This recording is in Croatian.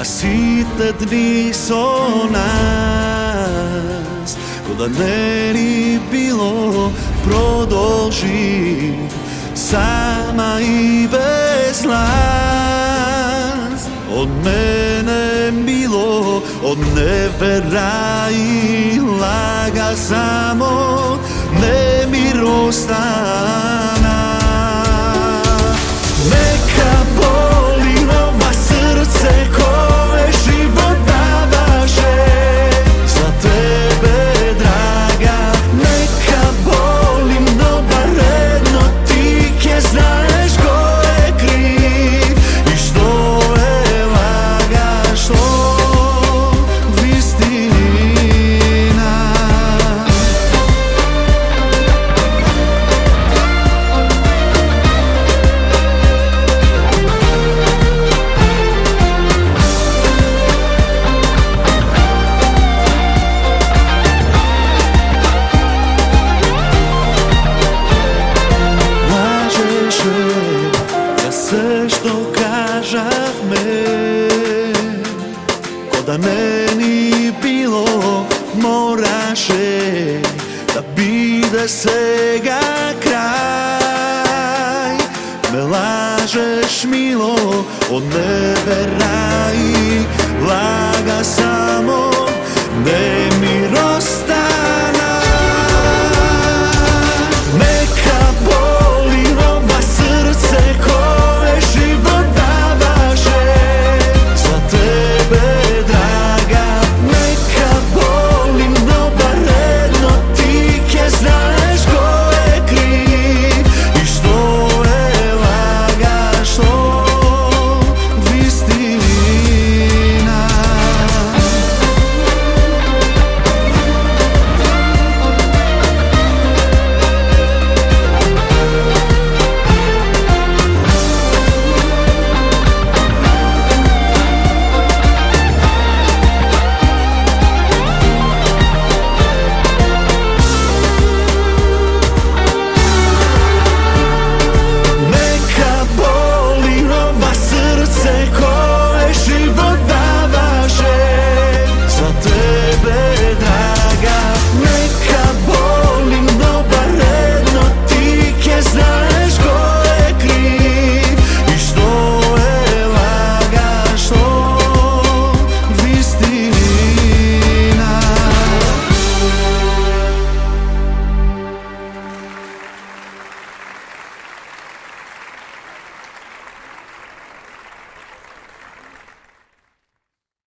na site dni so nas. Ko da ne ni bilo, продолжи sama i bez nas. Od mene milo, od nevera i laga samo nemir ostana. Neka boli ova srce koje život davaše za tebe, draga. Neka boli, no barredno ti kje znaš ko je kriv i što je lagaš to istina. Sve što kažavme, ko da ne ni bilo, moraše da bide svega kraj. Me lažeš milo, od nevera i laga samo